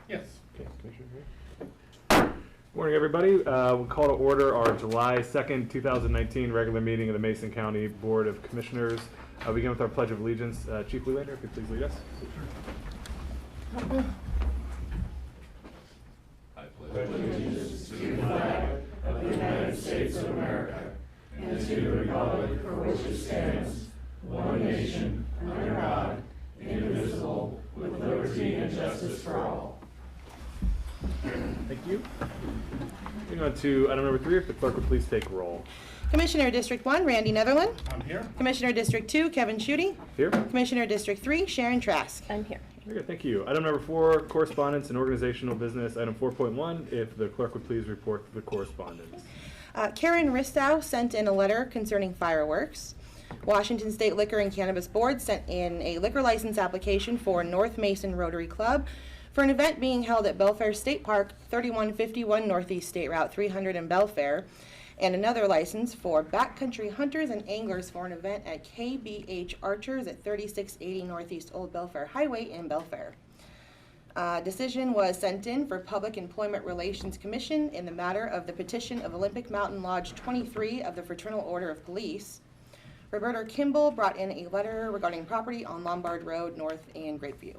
Yes. Okay, Commissioner Green. Morning, everybody. We'll call to order our July 2nd, 2019 regular meeting of the Mason County Board of Commissioners. We begin with our Pledge of Allegiance. Chief Leelander, if you please lead us. I pledge allegiance to the flag of the United States of America and to the republic for which it stands, one nation, under God, indivisible, with liberty and justice for all. Thank you. Moving on to item number 3, if the clerk would please take roll. Commissioner District 1, Randy Netherland. I'm here. Commissioner District 2, Kevin Schutte. Here. Commissioner District 3, Sharon Trask. I'm here. Very good, thank you. Item number 4, correspondence and organizational business. Item 4.1, if the clerk would please report the correspondence. Karen Ristow sent in a letter concerning fireworks. Washington State Liquor and Cannabis Board sent in a liquor license application for North Mason Rotary Club for an event being held at Belfair State Park, 3151 Northeast State Route 300 in Belfair, and another license for backcountry hunters and anglers for an event at KBH Archers at 3680 Northeast Old Belfair Highway in Belfair. Decision was sent in for Public Employment Relations Commission in the matter of the petition of Olympic Mountain Lodge 23 of the Fraternal Order of Police. Roberta Kimball brought in a letter regarding property on Lombard Road North and Grapeview.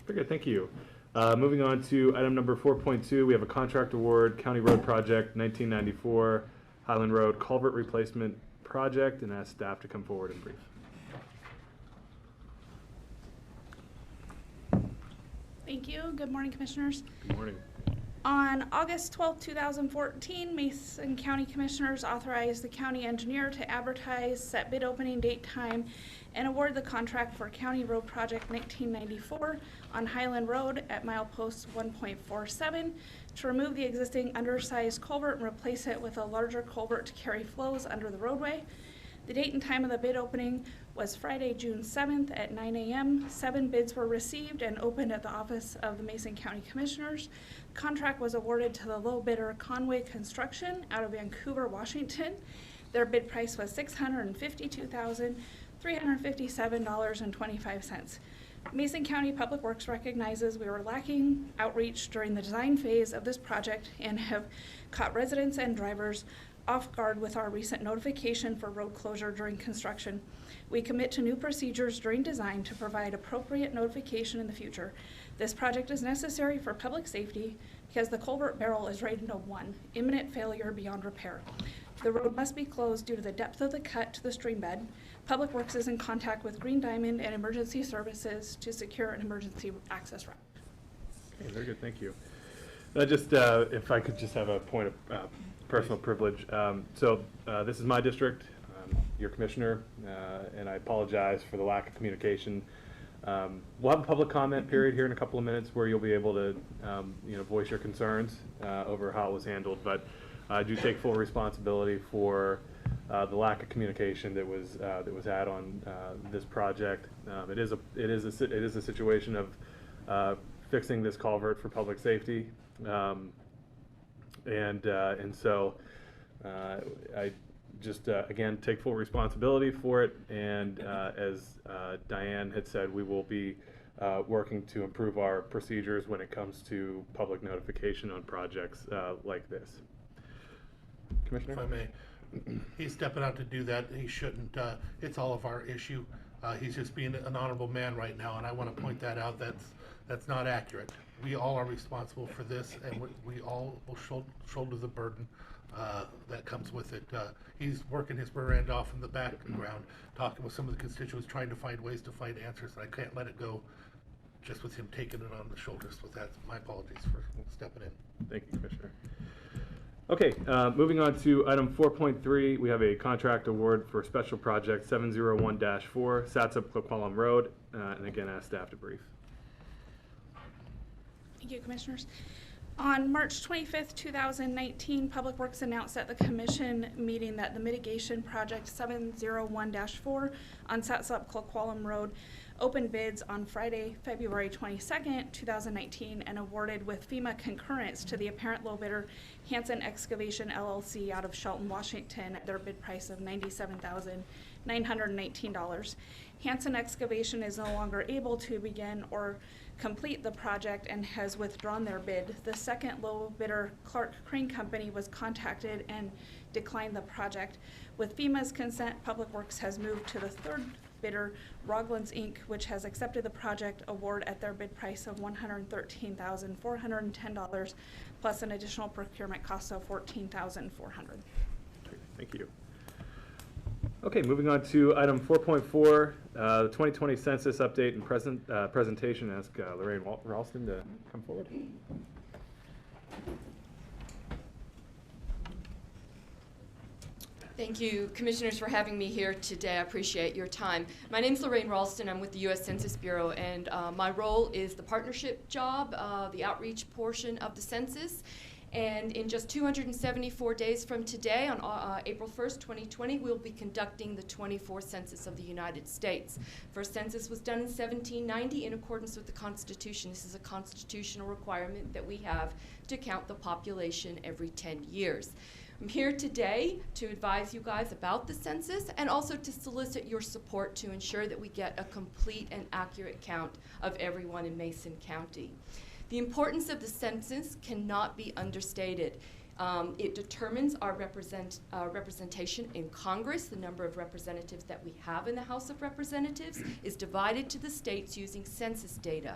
Very good, thank you. Moving on to item number 4.2, we have a contract award, County Road Project 1994, Highland Road Culvert Replacement Project, and ask staff to come forward and brief. Thank you. Good morning, Commissioners. Good morning. On August 12, 2014, Mason County Commissioners authorized the county engineer to advertise, set bid opening date, time, and award the contract for County Road Project 1994 on Highland Road at milepost 1.47 to remove the existing undersized culvert and replace it with a larger culvert to carry flows under the roadway. The date and time of the bid opening was Friday, June 7th at 9 a.m. 7 bids were received and opened at the office of the Mason County Commissioners. Contract was awarded to the low bidder Conway Construction out of Vancouver, Washington. Their bid price was $652,357.25. Mason County Public Works recognizes we were lacking outreach during the design phase of this project and have caught residents and drivers off guard with our recent notification for road closure during construction. We commit to new procedures during design to provide appropriate notification in the future. This project is necessary for public safety because the culvert barrel is rated a 1, imminent failure beyond repair. The road must be closed due to the depth of the cut to the stream bed. Public Works is in contact with Green Diamond and Emergency Services to secure an emergency access route. Okay, very good, thank you. If I could just have a point of personal privilege. This is my district, your commissioner, and I apologize for the lack of communication. We'll have a public comment period here in a couple of minutes where you'll be able to voice your concerns over how it was handled, but I do take full responsibility for the lack of communication that was had on this project. It is a situation of fixing this culvert for public safety. I just, again, take full responsibility for it, and as Diane had said, we will be working to improve our procedures when it comes to public notification on projects like this. Commissioner? If I may, he's stepping out to do that. He shouldn't. It's all of our issue. He's just being an honorable man right now, and I want to point that out. That's not accurate. We all are responsible for this, and we all will shoulder the burden that comes with it. He's working his rear end off in the background, talking with some of the constituents, trying to find ways to find answers, and I can't let it go just with him taking it on the shoulders. With that, my apologies for stepping in. Thank you, Commissioner. Okay, moving on to item 4.3, we have a contract award for special project 701-4, Satsop Cloqualam Road, and again, ask staff to brief. Thank you, Commissioners. On March 25th, 2019, Public Works announced at the Commission meeting that the mitigation project 701-4 on Satsop Cloqualam Road opened bids on Friday, February 22nd, 2019, and awarded with FEMA concurrence to the apparent low bidder, Hanson Excavation LLC out of Shelton, Washington, at their bid price of $97,919. Hanson Excavation is no longer able to begin or complete the project and has withdrawn their bid. The second low bidder, Clark Crane Company, was contacted and declined the project. With FEMA's consent, Public Works has moved to the third bidder, Roglands Inc., which has accepted the project award at their bid price of $113,410 plus an additional procurement cost of $14,400. Thank you. Okay, moving on to item 4.4, the 2020 census update and presentation. Ask Lorraine Ralston to come forward. Thank you, Commissioners, for having me here today. I appreciate your time. My name is Lorraine Ralston. I'm with the U.S. Census Bureau, and my role is the partnership job, the outreach portion of the census. And in just 274 days from today, on April 1st, 2020, we'll be conducting the 24th Census of the United States. First census was done in 1790 in accordance with the Constitution. This is a constitutional requirement that we have to count the population every 10 years. I'm here today to advise you guys about the census and also to solicit your support to ensure that we get a complete and accurate count of everyone in Mason County. The importance of the census cannot be understated. It determines our representation in Congress. The number of representatives that we have in the House of Representatives is divided to the states using census data.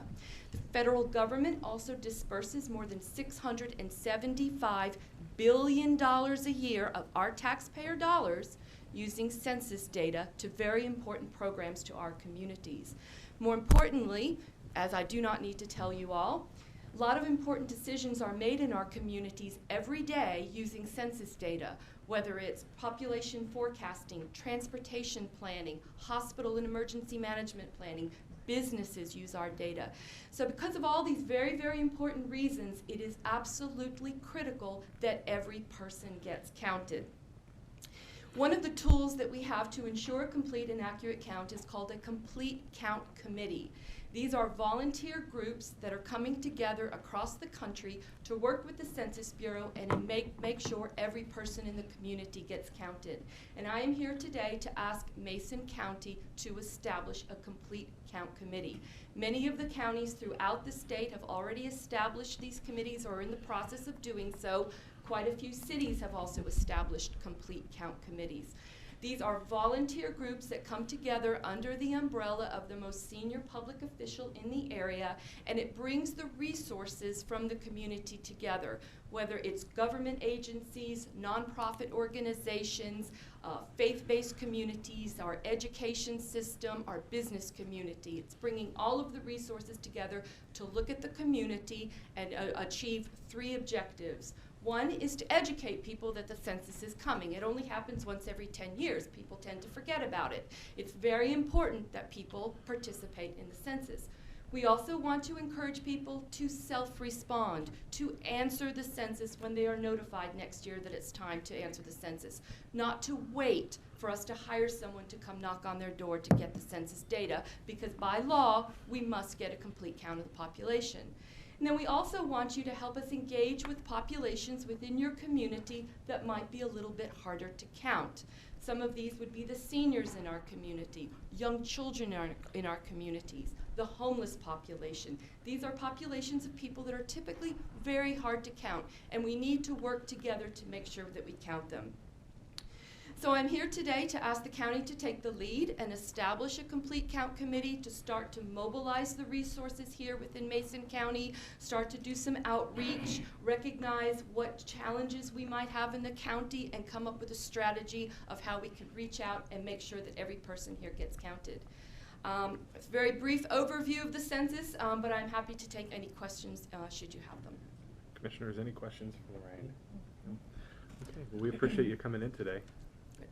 The federal government also disperses more than $675 billion a year of our taxpayer dollars using census data to very important programs to our communities. More importantly, as I do not need to tell you all, a lot of important decisions are made in our communities every day using census data, whether it's population forecasting, transportation planning, hospital and emergency management planning. Businesses use our data. So because of all these very, very important reasons, it is absolutely critical that every person gets counted. One of the tools that we have to ensure a complete and accurate count is called a Complete Count Committee. These are volunteer groups that are coming together across the country to work with the Census Bureau and make sure every person in the community gets counted. And I am here today to ask Mason County to establish a Complete Count Committee. Many of the counties throughout the state have already established these committees or are in the process of doing so. Quite a few cities have also established Complete Count Committees. These are volunteer groups that come together under the umbrella of the most senior public official in the area, and it brings the resources from the community together, whether it's government agencies, nonprofit organizations, faith-based communities, our education system, our business community. It's bringing all of the resources together to look at the community and achieve three objectives. One is to educate people that the census is coming. It only happens once every 10 years. People tend to forget about it. It's very important that people participate in the census. We also want to encourage people to self-respond, to answer the census when they are notified next year that it's time to answer the census, not to wait for us to hire someone to come knock on their door to get the census data, because by law, we must get a complete count of the population. And then we also want you to help us engage with populations within your community that might be a little bit harder to count. Some of these would be the seniors in our community, young children in our communities, the homeless population. These are populations of people that are typically very hard to count, and we need to work together to make sure that we count them. So I'm here today to ask the county to take the lead and establish a Complete Count Committee to start to mobilize the resources here within Mason County, start to do some outreach, recognize what challenges we might have in the county, and come up with a strategy of how we can reach out and make sure that every person here gets counted. It's a very brief overview of the census, but I'm happy to take any questions should you have them. Commissioners, any questions for Lorraine? No? Okay, well, we appreciate you coming in today.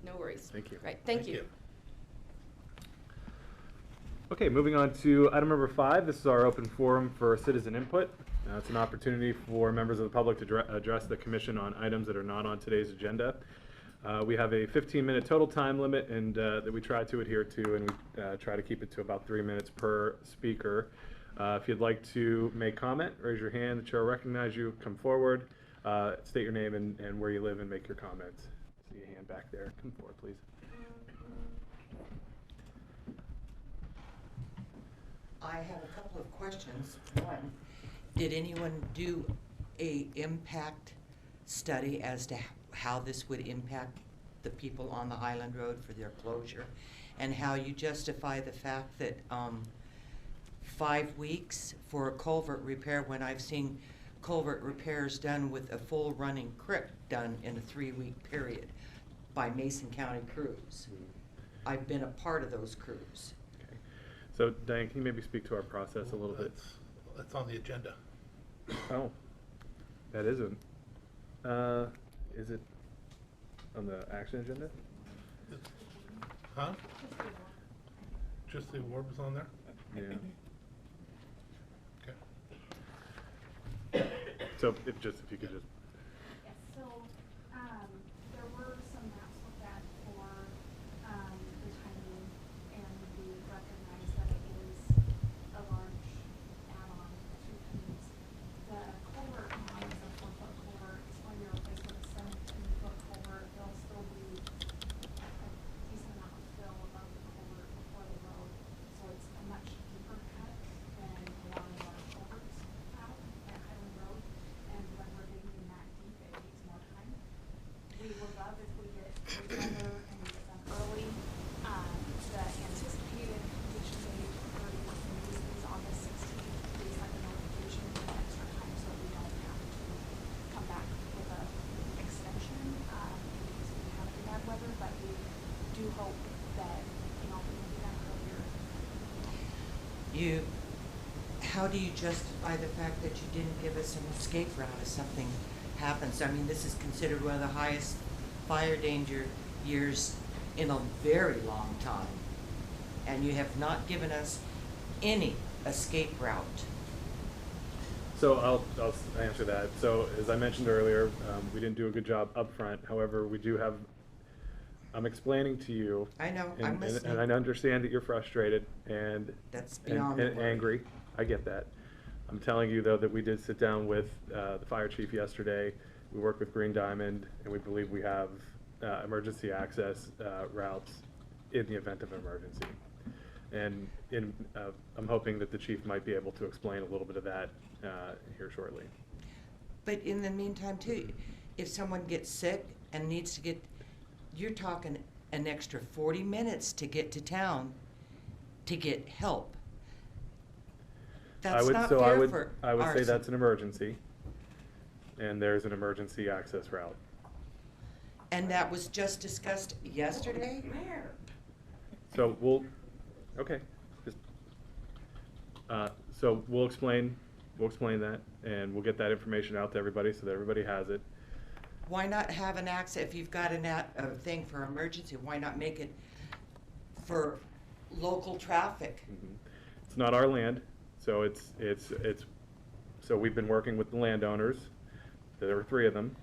No worries. Thank you. Right, thank you. Okay, moving on to item number 5. This is our open forum for citizen input. It's an opportunity for members of the public to address the commission on items that are not on today's agenda. We have a 15-minute total time limit and that we try to adhere to, and we try to keep it to about 3 minutes per speaker. If you'd like to make comment, raise your hand. The chair will recognize you. Come forward, state your name and where you live, and make your comments. See a hand back there. Come forward, please. I have a couple of questions. One, did anyone do a impact study as to how this would impact the people on the Highland Road for their closure? And how you justify the fact that 5 weeks for a culvert repair when I've seen culvert repairs done with a full running creek done in a 3-week period by Mason County crews. I've been a part of those crews. Okay. So Diane, can you maybe speak to our process a little bit? That's on the agenda. Oh, that isn't. Is it on the action agenda? Huh? Just the award was on there? Yeah. Okay. So if you could just. Yes, so, there were some maps looked at for, the timing, and we recognize that it is a large add-on to things. The culvert now is a 4-foot culvert, it's going to be replaced with a 17-foot culvert. There'll still be a decent amount of fill above the culvert before the road, so it's a much deeper cut than a lot of our culverts out at Highland Road. And when we're digging that deep, it takes more time. We would love if we get good weather and we get them early. The anticipated completion date for the working days is August 16th. Please have the notification for extra time so we don't have to come back with a extension in case we have the bad weather. But we do hope that, we can do that earlier. How do you justify the fact that you didn't give us an escape route if something happens? I mean, this is considered one of the highest fire danger years in a very long time, and you have not given us any escape route. So I'll answer that. So as I mentioned earlier, we didn't do a good job up front. However, we do have. I'm explaining to you. I know, I'm listening. And I understand that you're frustrated and That's beyond the and word. angry. I get that. I'm telling you though that we did sit down with the fire chief yesterday. We worked with Green Diamond, and we believe we have emergency access routes in the event of an emergency. And I'm hoping that the chief might be able to explain a little bit of that here shortly. But in the meantime too, if someone gets sick and needs to get, you're talking an extra 40 minutes to get to town to get help. That's not fair for I would say ours. that's an emergency, and there's an emergency access route. And that was just discussed yesterday? So okay, just, so we'll explain that, and we'll get that information out to everybody so that everybody has it. Why not have an access, if you've got a thing for emergency, why not make it for local traffic? Mhm. It's not our land, so so we've been working with the landowners. There were 3 of them.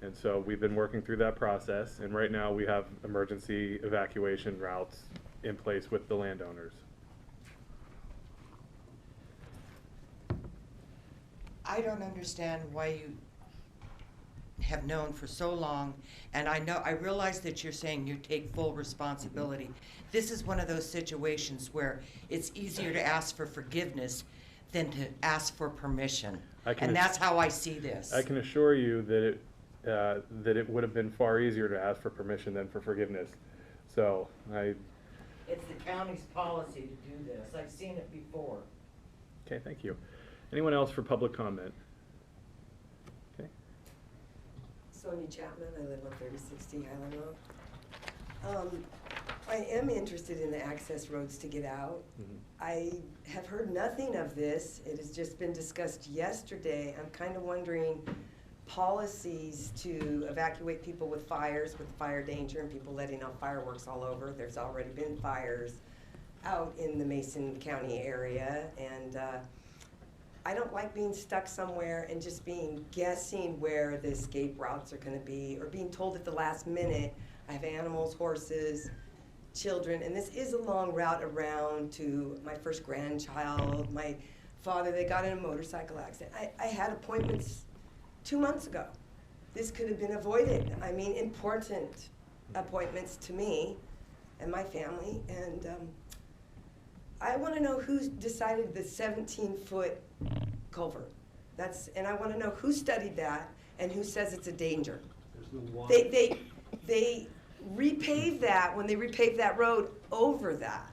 And so we've been working through that process, and right now we have emergency evacuation routes in place with the landowners. I don't understand why you have known for so long, and I realize that you're saying you take full responsibility. This is one of those situations where it's easier to ask for forgiveness than to ask for permission. And that's how I see this. I can assure you that it would have been far easier to ask for permission than for forgiveness. So It's the county's policy to do this. I've seen it before. okay, thank you. Anyone else for public comment? Okay. Sonia Chapman, I live on 3060 Highland Road. I am interested in the access roads to get out. Mhm. I have heard nothing of this. It has just been discussed yesterday. I'm kind of wondering policies to evacuate people with fires, with fire danger, and people letting off fireworks all over. There's already been fires out in the Mason County area, and I don't like being stuck somewhere and just guessing where the escape routes are gonna be, or being told at the last minute. I have animals, horses, children, and this is a long route around to my first grandchild, my father, they got in a motorcycle accident. I had appointments 2 months ago. This could have been avoided. I mean, important appointments to me and my family, and I want to know who decided the 17-foot culvert. And I want to know who studied that and who says it's a danger. There's no water. They repaved that when they repaved that road over that.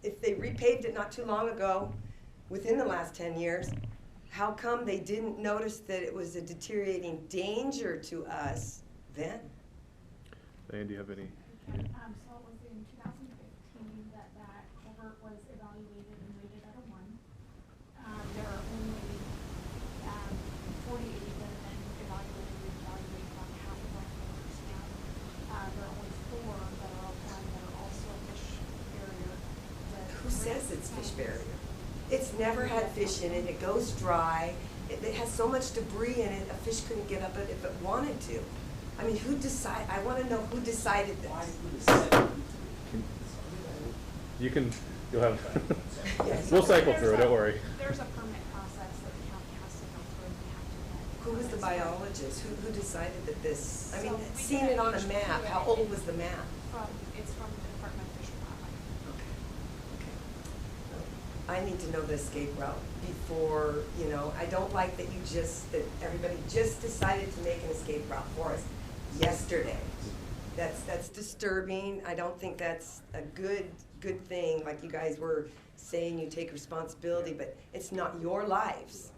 If they repaved it not too long ago, within the last 10 years, how come they didn't notice that it was a deteriorating danger to us then? Diane, do you have any? So it was in 2015 that culvert was evaluated and rated at a 1. There are only 48 that have been evaluated and evaluated on half of our culverts now. There are only 4 that are a 1 that are also fish barrier. Who says it's fish barrier? It's never had fish in it. It goes dry. It has so much debris in it, a fish couldn't get up it if it wanted to. I mean, I want to know who decided this. You'll have, Yes. we'll cycle through it, don't worry. There's a permit process that the county has to go through, and we have to get. Who was the biologist? Who decided that this, I mean, So we seeing get it on a each map, how permit. old was the map? It's from the Department of Fish and Wildlife. Okay. I need to know the escape route before, I don't like that that everybody just decided to make an escape route for us yesterday. That's disturbing. I don't think that's a good thing, like you guys were saying, you take responsibility, but it's not your lives,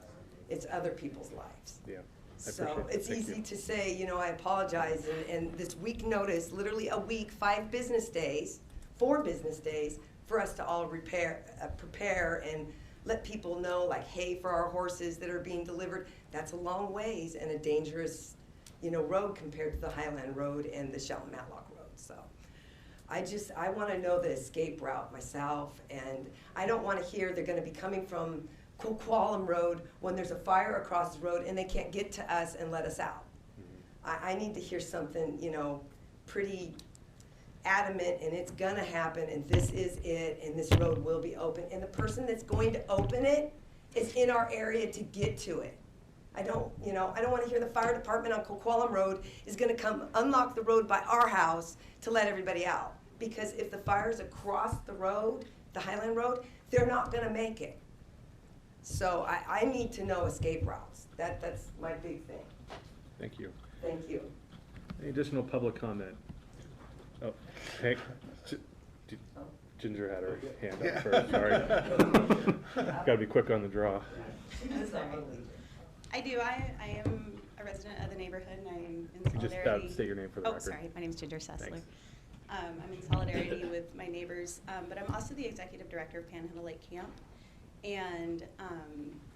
it's other people's lives. Yeah, I So appreciate that. it's Thank easy you. to say, I apologize, and this week notice, literally a week, 5 business days, 4 business days, for us to all prepare and let people know, like hay for our horses that are being delivered. That's a long ways and a dangerous, road compared to the Highland Road and the Shelton Matlock Road. So I want to know the escape route myself, and I don't want to hear they're going to be coming from Coquitlam Road when there's a fire across the road and they can't get to us and let us out. I need to hear something, pretty adamant, and it's gonna happen, and this is it, and this road will be open, and the person that's going to open it is in our area to get to it. I don't want to hear the fire department on Coquitlam Road is gonna come unlock the road by our house to let everybody out, because if the fire's across the road, the Highland Road, they're not gonna make it. So I need to know escape routes. That's my big thing. Thank you. Thank you. Any additional public comment? Oh, Hank, Ginger had her hand up first, sorry. Gotta be quick on the draw. I do. I am a resident of the neighborhood, and I am in You just solidarity. state your name for the record. Oh, sorry. My name is Ginger Sessler. Thanks. I'm in solidarity with my neighbors, but I'm also the executive director of Panhandle Lake Camp. And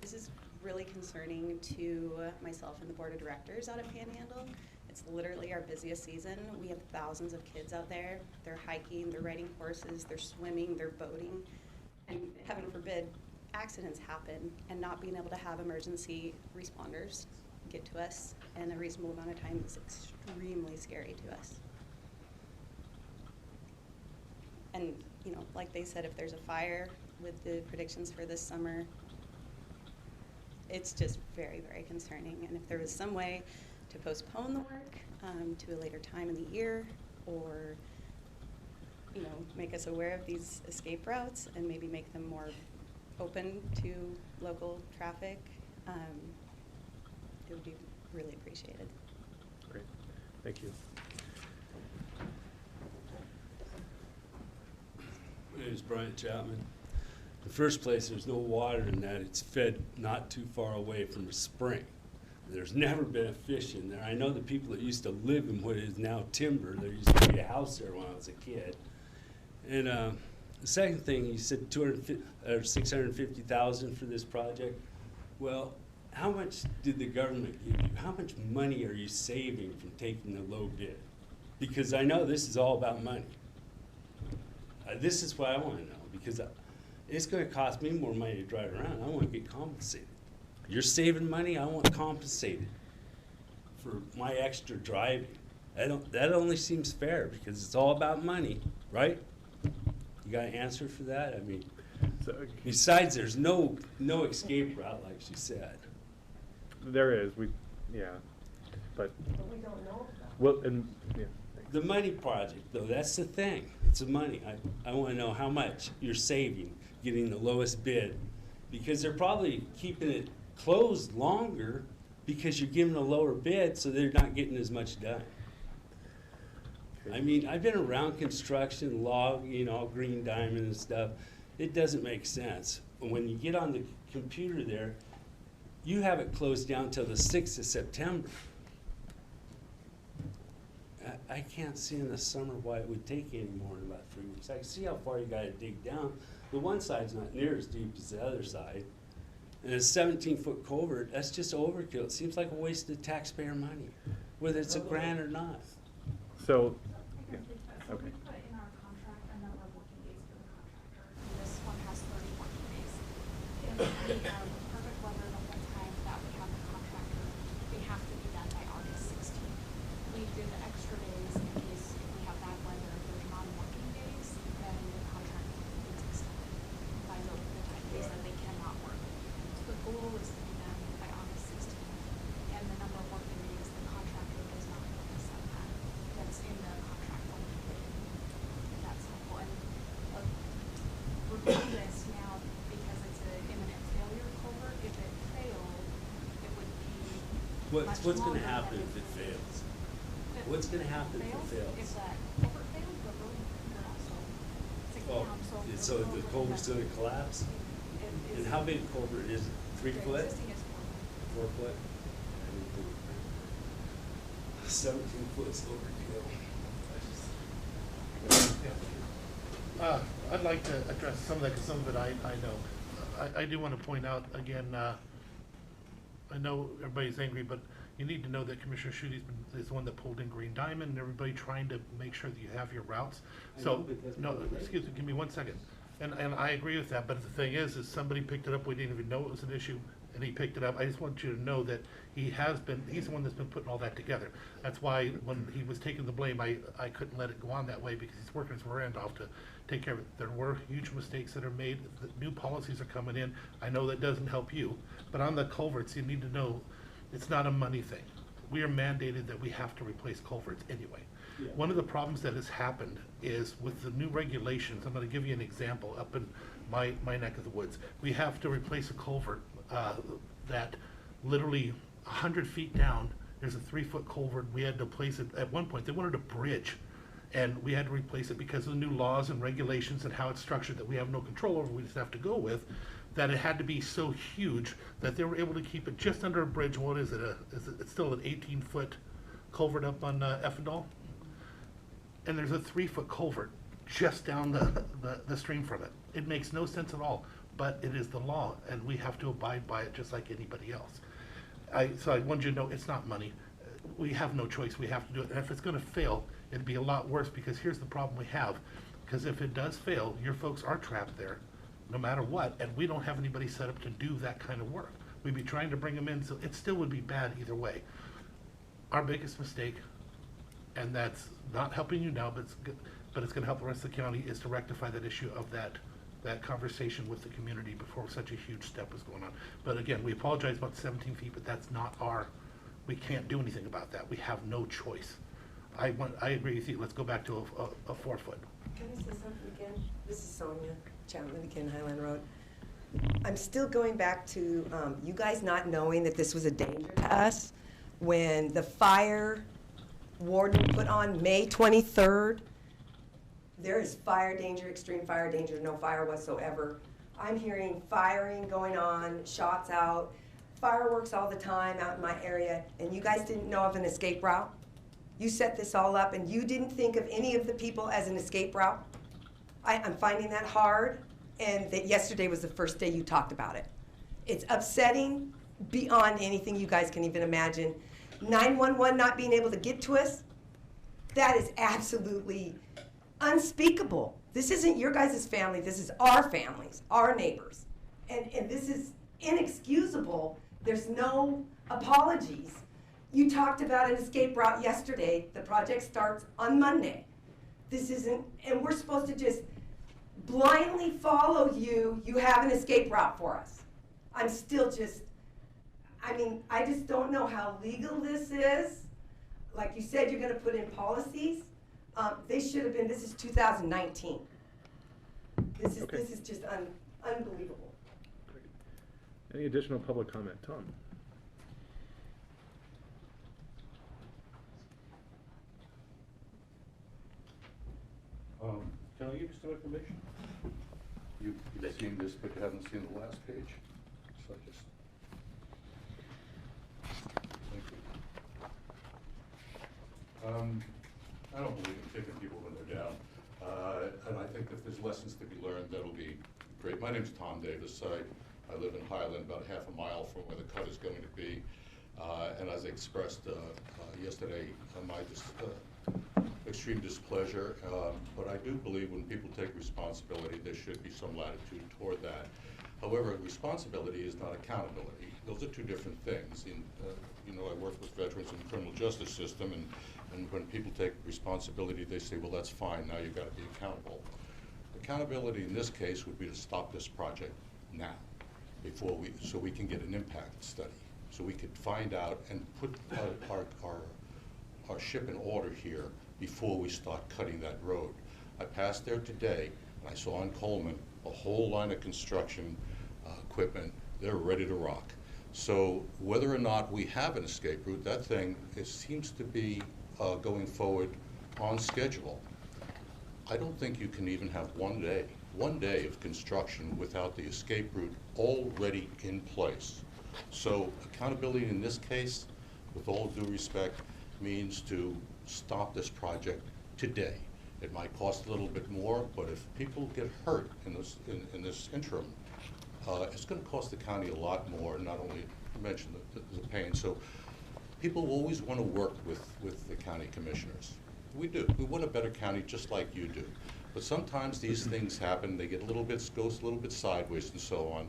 this is really concerning to myself and the board of directors out at Panhandle. It's literally our busiest season. We have thousands of kids out there. They're hiking, they're riding horses, they're swimming, they're boating. And heaven forbid, accidents happen, and not being able to have emergency responders get to us in a reasonable amount of time is extremely scary to us. And, like they said, if there's a fire with the predictions for this summer, it's just very, very concerning. And if there was some way to postpone the work to a later time in the year, or make us aware of these escape routes and maybe make them more open to local traffic, it would be really appreciated. Great, thank you. My name is Brian Chapman. In the first place, there's no water in that. It's fed not too far away from a spring. There's never been a fish in there. I know the people that used to live in what is now timber. There used to be a house there when I was a kid. And the second thing, you said $650,000 for this project. Well, how much did the government give you? How much money are you saving from taking the low bid? Because I know this is all about money. This is what I want to know, because it's going to cost me more money to drive around. I want to get compensated. You're saving money, I want compensated for my extra driving. That only seems fair, because it's all about money, right? You got an answer for that? I mean, besides, there's no escape route, like she said. There is, yeah, but. But we don't know about Well, and, yeah, thanks. The money project, though, that's the thing. It's the money. I want to know how much you're saving getting the lowest bid. Because they're probably keeping it closed longer because you're giving a lower bid, so they're not getting as much done. I mean, I've been around construction, log, you know, Green Diamond and stuff. It doesn't make sense. When you get on the computer there, you have it closed down till the 6th of September. I can't see in the summer why it would take any more than about 3 weeks. I can see how far you gotta dig down. The one side's not near as deep as the other side. And a 17-foot culvert, that's just overkill. It seems like a waste of taxpayer money, whether it's a grant or not. So, I can take that. So okay. we put in our contract a number of working days for the contractor. And this one has 30 working days. And we have perfect weather the whole time that we have the contractor. We have to be done by August 16th. We do the extra days in case if we have bad weather, if there's non-working days, then the contract gets extended by the time days that they cannot work. So the goal is to be done by August 16th. And the number of working days, the contractor does not really set that. That's in the contract when we put in. If that's helpful. And we're doing this now because it's an imminent failure culvert. If it failed, it would be What's much gonna longer happen than if it fails? If What's gonna happen if it fails? If that culvert fails, the road would also sink Well, down. so the culvert's gonna collapse? And how big a culvert is it? 3 The foot? existing is 4 foot. 4 foot? 17 foot's overkill. I'd like to address some of that, because some of it I know. I do want to point out, again, I know everybody's angry, but you need to know that Commissioner Schutte is the one that pulled in Green Diamond, and everybody trying to make sure that you have your routes. I know, So, but that's no, not right. excuse me, give me 1 second. And I agree with that, but the thing is somebody picked it up, we didn't even know it was an issue, and he picked it up. I just want you to know that he's the one that's been putting all that together. That's why when he was taking the blame, I couldn't let it go on that way, because he's working his rear end off to take care of it. There were huge mistakes that are made, the new policies are coming in. I know that doesn't help you, but on the culverts, you need to know, it's not a money thing. We are mandated that we have to replace culverts anyway. Yeah. One of the problems that has happened is with the new regulations, I'm gonna give you an example up in my neck of the woods. We have to replace a culvert, that literally 100 feet down, there's a 3-foot culvert. We had to place it, at one point, they wanted a bridge, and we had to replace it because of the new laws and regulations and how it's structured that we have no control over, we just have to go with, that it had to be so huge that they were able to keep it just under a bridge. What is it, it's still an 18-foot culvert up on Effendall? And there's a 3-foot culvert just down the stream from it. It makes no sense at all, but it is the law, and we have to abide by it just like anybody else. So I want you to know, it's not money. We have no choice, we have to do it. And if it's gonna fail, it'd be a lot worse, because here's the problem we have. Because if it does fail, your folks are trapped there, no matter what, and we don't have anybody set up to do that kind of work. We'd be trying to bring them in, so it still would be bad either way. Our biggest mistake, and that's not helping you now, but it's gonna help the rest of the county, is to rectify that issue of that conversation with the community before such a huge step was going on. But again, we apologize about 17 feet, but that's not we can't do anything about that. We have no choice. I agree with you, let's go back to a 4 foot. Can I say something again? This is Sonia Chapman again, Highland Road. I'm still going back to you guys not knowing that this was a danger to us when the fire warden put on May 23rd. There is fire danger, extreme fire danger, no fire whatsoever. I'm hearing firing going on, shots out, fireworks all the time out in my area, and you guys didn't know of an escape route? You set this all up and you didn't think of any of the people as an escape route? I'm finding that hard, and that yesterday was the first day you talked about it. It's upsetting beyond anything you guys can even imagine. 911 not being able to get to us, that is absolutely unspeakable. This isn't your guys' family, this is our families, our neighbors. And this is inexcusable. There's no apologies. You talked about an escape route yesterday. The project starts on Monday. This isn't, and we're supposed to just blindly follow you. You have an escape route for us. I'm still just, I just don't know how legal this is. Like you said, you're gonna put in policies. They should have been, this is 2019. Okay. This is just unbelievable. Any additional public comment? Tom? Can I give you some information? You've seen this, but you haven't seen the last page. So just, thank you. I don't believe in kicking people when they're down. And I think if there's lessons to be learned, that'll be great. My name's Tom Davis. I live in Highland, about half a mile from where the cut is going to be. And as I expressed yesterday, my extreme displeasure, but I do believe when people take responsibility, there should be some latitude toward that. However, responsibility is not accountability. Those are two different things. I work with veterans in the criminal justice system, and when people take responsibility, they say, well, that's fine, now you've got to be accountable. Accountability in this case would be to stop this project now, so we can get an impact study, so we could find out and put our ship in order here before we start cutting that road. I passed there today, and I saw on Coleman a whole line of construction equipment. They're ready to rock. So whether or not we have an escape route, that thing seems to be going forward on schedule. I don't think you can even have one day of construction without the escape route already in place. So accountability in this case, with all due respect, means to stop this project today. It might cost a little bit more, but if people get hurt in this interim, it's going to cost the county a lot more, not only to mention the pain. So people always want to work with the county commissioners. We do. We want a better county just like you do. But sometimes these things happen, they get a little bit sideways and so on.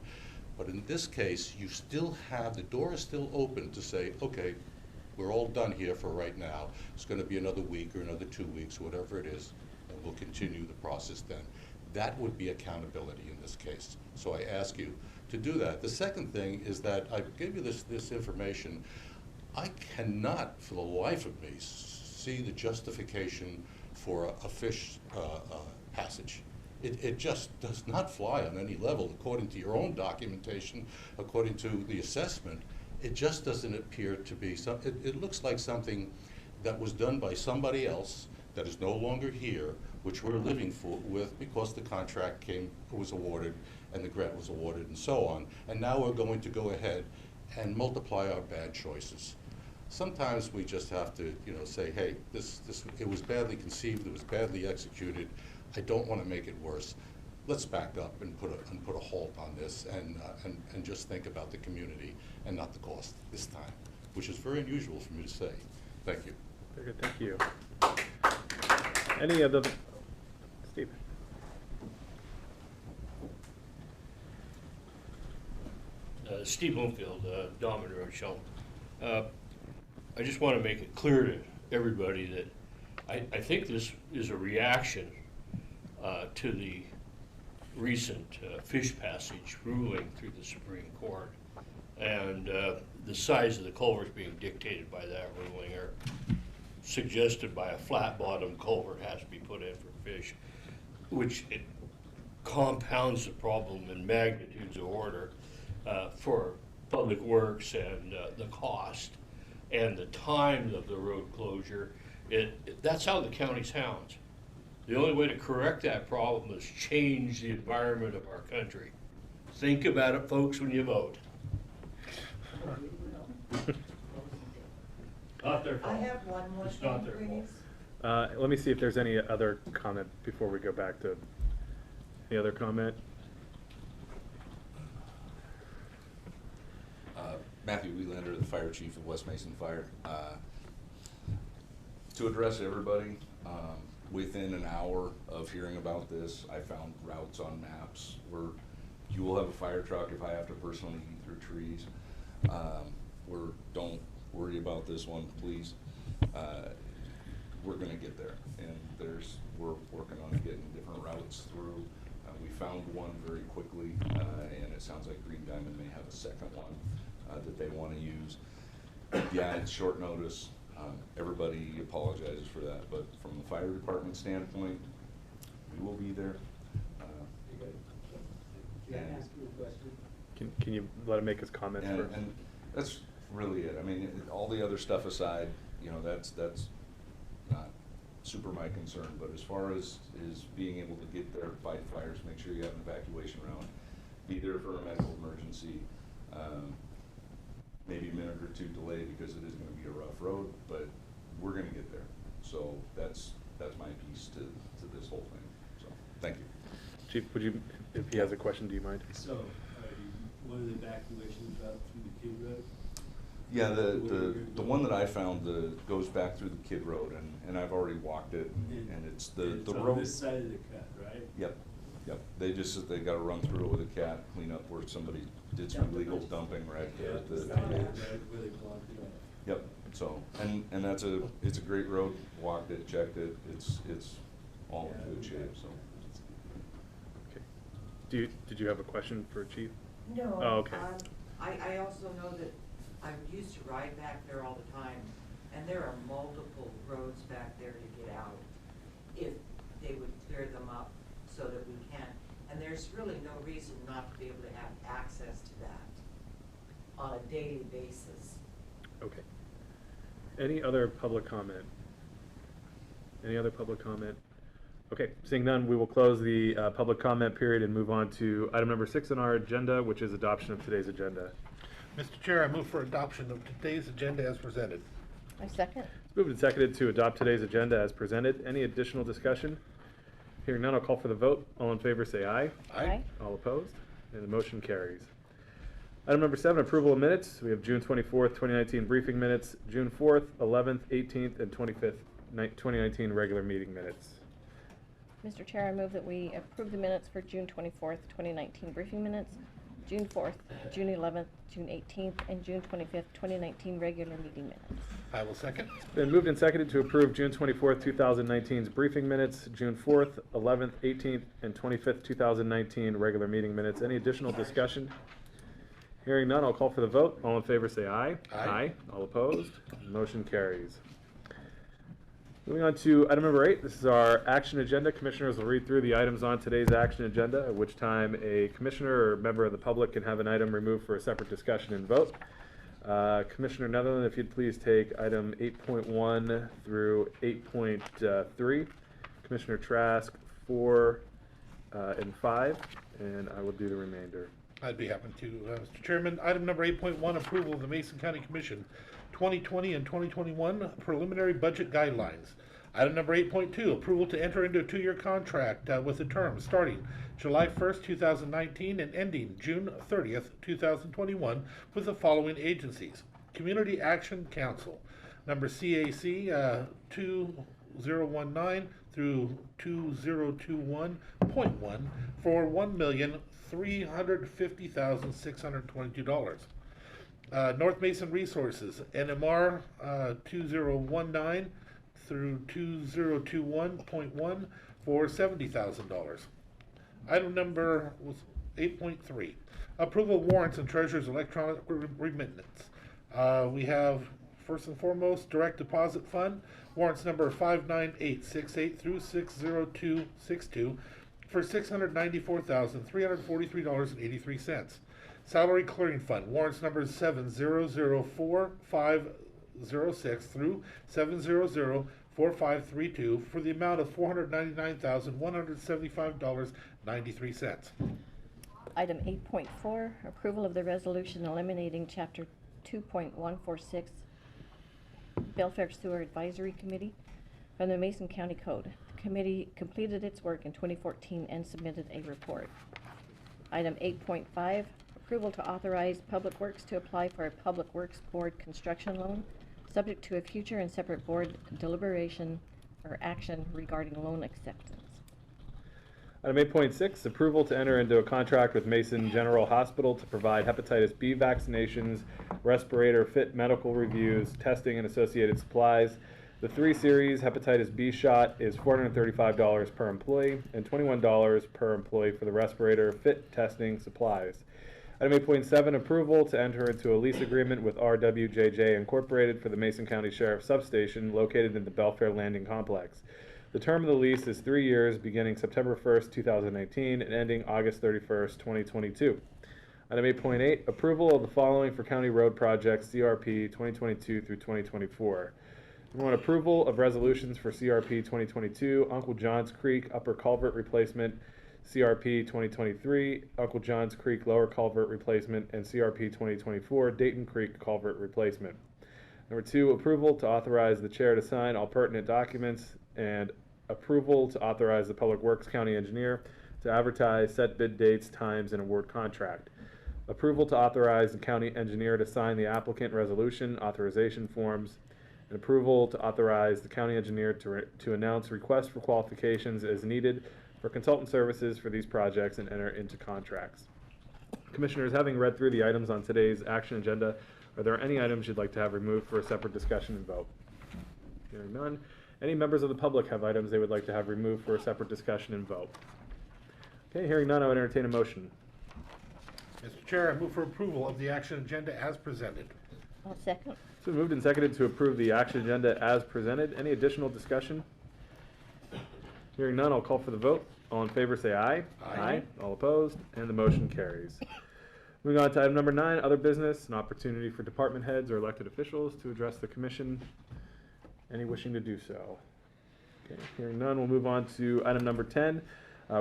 But in this case, you still have, the door is still open to say, okay, we're all done here for right now. It's going to be another week or another 2 weeks, whatever it is, and we'll continue the process then. That would be accountability in this case. So I ask you to do that. The second thing is that I gave you this information. I cannot, for the life of me, see the justification for a fish passage. It just does not fly on any level, according to your own documentation, according to the assessment. It just doesn't appear to be it looks like something that was done by somebody else that is no longer here, which we're living with because the contract was awarded and the grant was awarded and so on. And now we're going to go ahead and multiply our bad choices. Sometimes we just have to, say, hey, it was badly conceived, it was badly executed. I don't want to make it worse. Let's back up and put a halt on this and just think about the community and not the cost this time, which is very unusual for me to say. Thank you. Very good, thank you. Any other, Steve? Steve Bloomfield, Dominic Rochelle. I just want to make it clear to everybody that I think this is a reaction to the recent fish passage ruling through the Supreme Court. And the size of the culverts being dictated by that ruling are suggested by a flat bottom culvert has to be put in for fish, which it compounds the problem in magnitudes of order for public works and the cost and the time of the road closure. That's how the county sounds. The only way to correct that problem is change the environment of our country. Think about it, folks, when you vote. Not their fault. I have one more It's not thing, their fault. please. Let me see if there's any other comment before we go back to, any other comment? Matthew Wiehlander, the fire chief of West Mason Fire. To address everybody, within an hour of hearing about this, I found routes on maps where you will have a fire truck if I have to personally eat through trees. Don't worry about this one, please. We're gonna get there, and we're working on getting different routes through. We found one very quickly, and it sounds like Green Diamond may have a second one that they want to use. Yeah, it's short notice. Everybody apologizes for that, but from the fire department standpoint, we will be there. Can I ask you a question? Can you let him make his comments first? And that's really it. I mean, all the other stuff aside, you know, that's not super my concern, but as far as being able to get there, fight fires, make sure you have an evacuation route, be there for a medical emergency, maybe a minute or two delay because it is gonna be a rough road, but we're gonna get there. So that's my piece to this whole thing, so, thank you. Chief, would you, if he has a question, do you mind? So, one of the evacuations out through the Kid Road? Yeah, the one that I found goes back through the Kid Road, and I've already walked it, and it's the road. It's on this side of the cut, right? Yep. They gotta run through it with a cat, clean up where somebody did some illegal dumping right there at the. Right where they blocked it off. Yep, so, and it's a great road, walked it, checked it, it's all in good shape, so. Okay. Did you have a question for Chief? No. Oh, okay. I also know that I used to ride back there all the time, and there are multiple roads back there to get out if they would clear them up so that we can. And there's really no reason not to be able to have access to that on a daily basis. Okay. Any other public comment? Any other public comment? Okay, seeing none, we will close the public comment period and move on to item number 6 on our agenda, which is adoption of today's agenda. Mr. Chair, I move for adoption of today's agenda as presented. I second. It's moved and seconded to adopt today's agenda as presented. Any additional discussion? Hearing none, I'll call for the vote. All in favor say aye. Aye. All opposed? And the motion carries. Item number 7, approval of minutes. We have June 24th, 2019 briefing minutes, June 4th, 11th, 18th, and 25th, 2019 regular meeting minutes. Mr. Chair, I move that we approve the minutes for June 24th, 2019 briefing minutes, June 4th, June 11th, June 18th, and June 25th, 2019 regular meeting minutes. I will second. Been moved and seconded to approve June 24th, 2019's briefing minutes, June 4th, 11th, 18th, and 25th, 2019 regular meeting minutes. Any additional discussion? Hearing none, I'll call for the vote. All in favor say aye. Aye. All opposed? Motion carries. Moving on to item number 8, this is our action agenda. Commissioners will read through the items on today's action agenda, at which time a commissioner or member of the public can have an item removed for a separate discussion and vote. Commissioner Netherland, if you'd please take item 8.1 through 8.3. Commissioner Trask 4 and 5, and I will do the remainder. I'd be happy to, Mr. Chairman. Item number 8.1, approval of the Mason County Commission 2020 and 2021 preliminary budget guidelines. Item number 8.2, approval to enter into a 2-year contract with a term starting July 1st, 2019 and ending June 30th, 2021 with the following agencies. Community Action Council, number CAC 2019 through 2021.1 for $1,350,622. North Mason Resources, NMR 2019 through 2021.1 for $70,000. Item number was 8.3, approval of warrants and treasurer's electronic remittance. We have first and foremost direct deposit fund, warrants number 59868 through 60262 for $694,343.83. Salary Clearing Fund, warrants numbers 7004506 through 7004532 for the amount of $499,175.93. Item 8.4, approval of the resolution eliminating Chapter 2.146 Belfair Sewer Advisory Committee from the Mason County Code. The committee completed its work in 2014 and submitted a report. Item 8.5, approval to authorize Public Works to apply for a Public Works Board construction loan, subject to a future and separate board deliberation or action regarding loan acceptance. Item 8.6, approval to enter into a contract with Mason General Hospital to provide hepatitis B vaccinations, respirator fit medical reviews, testing, and associated supplies. The 3 series hepatitis B shot is $435 per employee and $21 per employee for the respirator fit testing supplies. Item 8.7, approval to enter into a lease agreement with RWJJ Incorporated for the Mason County Sheriff Substation located in the Belfair Landing Complex. The term of the lease is 3 years, beginning September 1st, 2019, and ending August 31st, 2022. Item 8.8, approval of the following for county road projects, CRP 2022 through 2024. Number 1, approval of resolutions for CRP 2022, Uncle John's Creek Upper Culvert Replacement, CRP 2023, Uncle John's Creek Lower Culvert Replacement, and CRP 2024, Dayton Creek Culvert Replacement. Number 2, approval to authorize the chair to sign all pertinent documents, and approval to authorize the Public Works County Engineer to advertise, set bid dates, times, and award contract. Approval to authorize the county engineer to sign the applicant resolution authorization forms, and approval to authorize the county engineer to announce requests for qualifications as needed for consultant services for these projects and enter into contracts. Commissioners, having read through the items on today's action agenda, are there any items you'd like to have removed for a separate discussion and vote? Hearing none. Any members of the public have items they would like to have removed for a separate discussion and vote? Okay, hearing none, I would entertain a motion. Mr. Chair, I move for approval of the action agenda as presented. I'll second. So moved and seconded to approve the action agenda as presented. Any additional discussion? Hearing none, I'll call for the vote. All in favor say aye. Aye. All opposed, and the motion carries. Moving on to item number 9, other business, an opportunity for department heads or elected officials to address the commission. Any wishing to do so? Okay, hearing none, we'll move on to item number 10.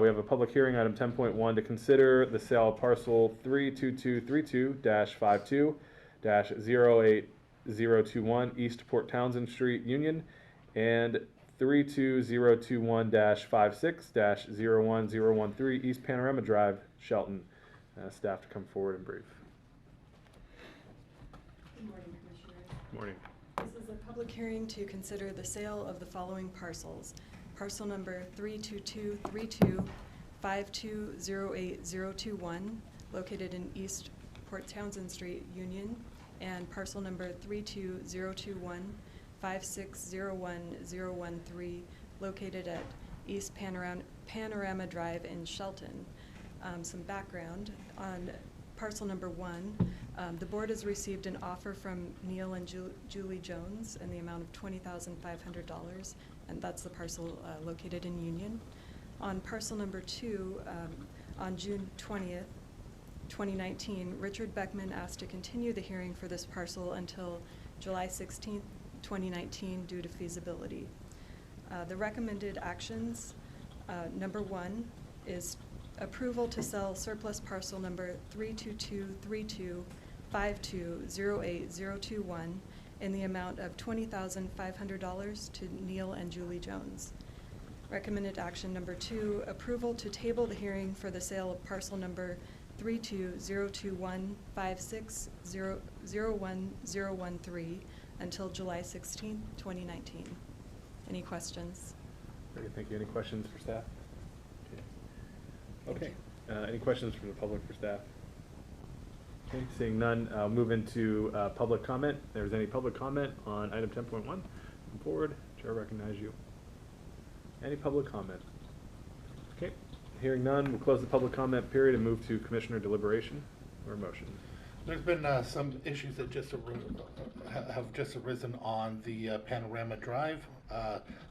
We have a public hearing, item 10.1, to consider the sale of parcel 32232-52-08021 East Port Townsend Street, Union, and 32021-56-01013 East Panorama Drive, Shelton. Staff to come forward and brief. Good morning, Commissioners. Good morning. This is a public hearing to consider the sale of the following parcels. Parcel number 32232-5208-021, located in East Port Townsend Street, Union, and parcel number 32021-5601-013, located at East Panorama Drive in Shelton. Some background on parcel number 1. The board has received an offer from Neil and Julie Jones in the amount of $20,500, and that's the parcel located in Union. On parcel number 2, on June 20th, 2019, Richard Beckman asked to continue the hearing for this parcel until July 16th, 2019 due to feasibility. The recommended actions, number 1 is approval to sell surplus parcel number 32232-5208-021 in the amount of $20,500 to Neil and Julie Jones. Recommended action number 2, approval to table the hearing for the sale of parcel number 32021-56-01013 until July 16th, 2019. Any questions? Very good, thank you. Any questions for staff? Okay. Any questions from the public for staff? Okay, seeing none, I'll move into public comment. If there's any public comment on item 10.1, come forward. Chair recognize you. Any public comment? Okay, hearing none, we'll close the public comment period and move to commissioner deliberation or motion. There's been some issues that have just arisen on the Panorama Drive.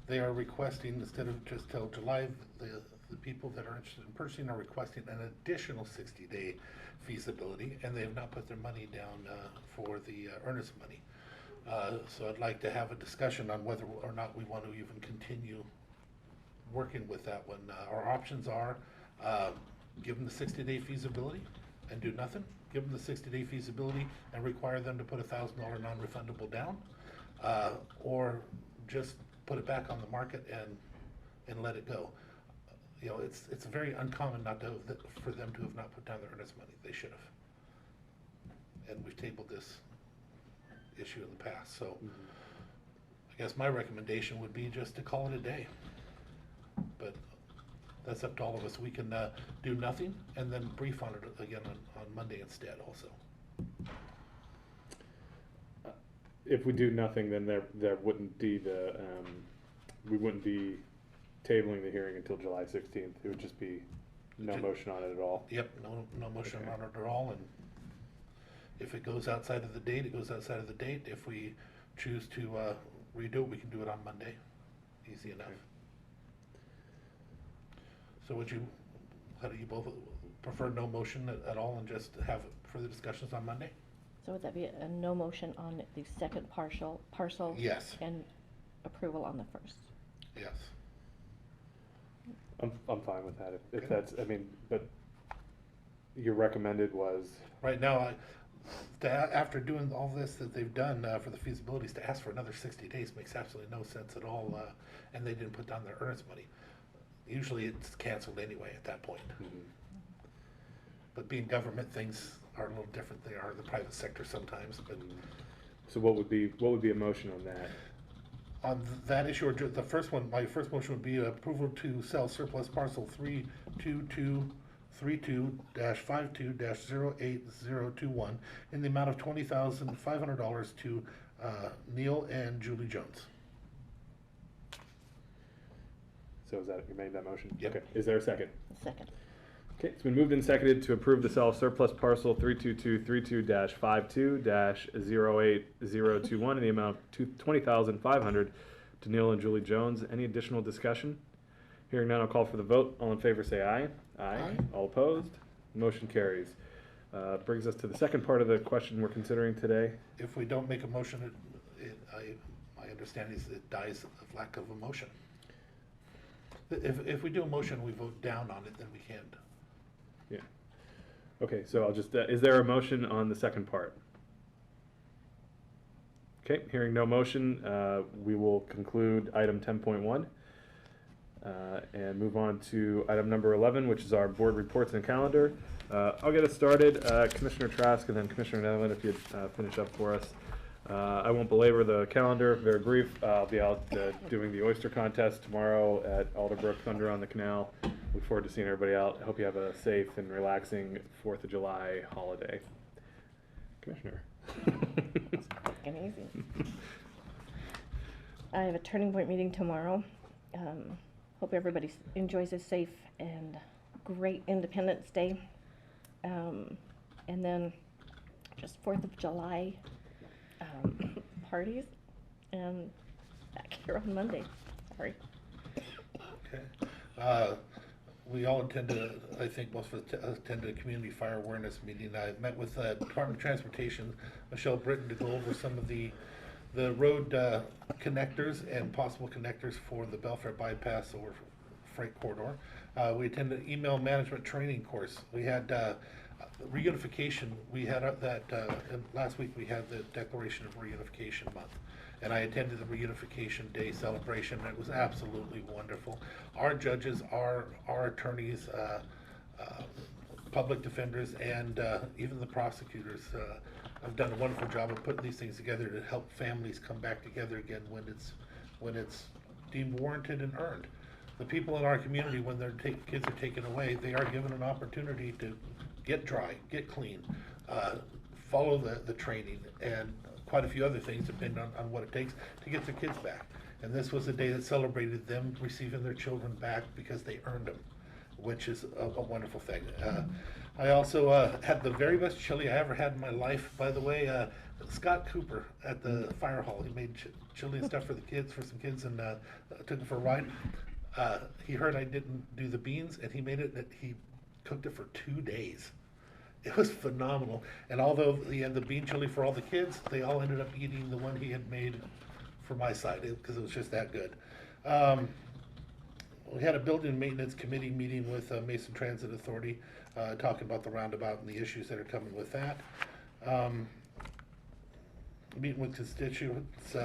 They are requesting, instead of just till July, the people that are interested in purchasing are requesting an additional 60-day feasibility, and they have not put their money down for the earnest money. So I'd like to have a discussion on whether or not we want to even continue working with that one. Our options are give them the 60-day feasibility and do nothing, give them the 60-day feasibility and require them to put $1,000 non-refundable down, or just put it back on the market and let it go. You know, it's very uncommon for them to have not put down their earnest money. They should have. And we've tabled this issue in the past. So I guess my recommendation would be just to call it a day. But that's up to all of us. We can do nothing and then brief on it again on Monday instead also. If we do nothing, then there wouldn't be we wouldn't be tabling the hearing until July 16th. It would just be No motion on it at all? Yep, no motion Okay. on it at all, and if it goes outside of the date, it goes outside of the date. If we choose to redo it, we can do it on Monday. Easy enough. Okay. So how do you both prefer no motion at all and just have further discussions on Monday? So would that be a no motion on the second parcel? Yes. And approval on the first? Yes. I'm fine with that, if Okay. that's, I mean, but your recommended was, Right now, after doing all this that they've done for the feasibilities, to ask for another 60 days makes absolutely no sense at all, and they didn't put down their earnest money. Usually it's canceled anyway at that point. But being government, things are a little different. They are the private sector sometimes, but so what would be a motion on that? on that issue, or the first one, my first motion would be approval to sell surplus parcel 32232-52-08-021 in the amount of $20,500 to Neil and Julie Jones. So is that, you made that motion? Yep. Okay, is there a second? Second. Okay, it's been moved and seconded to approve the sale of surplus parcel 32232-52-08021 in the amount of $20,500 to Neil and Julie Jones. Any additional discussion? Hearing none, I'll call for the vote. All in favor say aye. Aye. All opposed? Motion carries. Brings us to the second part of the question we're considering today. If we don't make a motion, my understanding is it dies of lack of a motion. If we do a motion, we vote down on it, then we can't. Yeah. Okay, so I'll just, is there a motion on the second part? Okay, hearing no motion, we will conclude item 10.1 and move on to item number 11, which is our board reports and calendar. I'll get us started. Commissioner Trask and then Commissioner Nevlin, if you'd finish up for us. I won't belabor the calendar, very brief. I'll be out doing the oyster contest tomorrow at Alderbrook Thunder on the Canal. Look forward to seeing everybody out. I hope you have a safe and relaxing 4th of July holiday. Commissioner. Quick and easy. I have a Turning Point meeting tomorrow. Hope everybody enjoys a safe and great Independence Day. And then just 4th of July parties, and back here on Monday. Sorry. Okay. We all attended, I think most of us attended a community fire awareness meeting. I met with Department of Transportation, Michelle Britton, to go over some of the road connectors and possible connectors for the Belfair bypass or freight corridor. We attended an email management training course. We had reunification. We had last week we had the declaration of reunification month, and I attended the reunification day celebration, and it was absolutely wonderful. Our judges, our attorneys, public defenders, and even the prosecutors have done a wonderful job of putting these things together to help families come back together again when it's deemed warranted and earned. The people in our community, when their kids are taken away, they are given an opportunity to get dry, get clean, follow the training, and quite a few other things depending on what it takes to get their kids back. And this was a day that celebrated them receiving their children back because they earned them, which is a wonderful thing. I also had the very best chili I ever had in my life, by the way. Scott Cooper at the fire hall, he made chili and stuff for some kids, and took them for a ride. He heard I didn't do the beans, and he cooked it for 2 days. It was phenomenal. And although he had the bean chili for all the kids, they all ended up eating the one he had made for my side because it was just that good. We had a building maintenance committee meeting with Mason Transit Authority, talking about the roundabout and the issues that are coming with that. Meeting with constituents,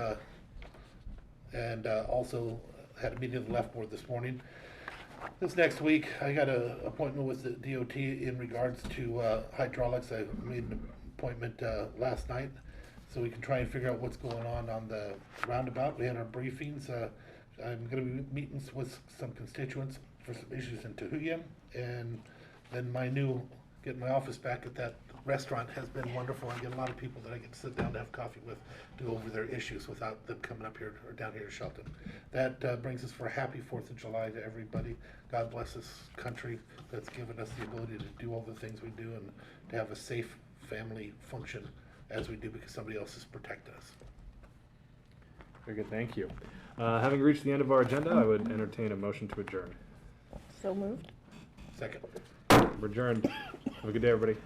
and also had a meeting of the left board this morning. This next week, I got an appointment with the DOT in regards to hydraulics. I made an appointment last night, so we can try and figure out what's going on the roundabout. We had our briefings. I'm going to be meeting with some constituents for some issues in Tahuya, and then getting my office back at that restaurant has been wonderful. I get a lot of people that I get to sit down to have coffee with to go over their issues without them coming up here or down here to Shelton. That brings us for a happy 4th of July to everybody. God bless this country that's given us the ability to do all the things we do and to have a safe family function as we do because somebody else has protected us. Very good, thank you. Having reached the end of our agenda, I would entertain a motion to adjourn. So moved. Second. We're adjourned. Have a good day, everybody.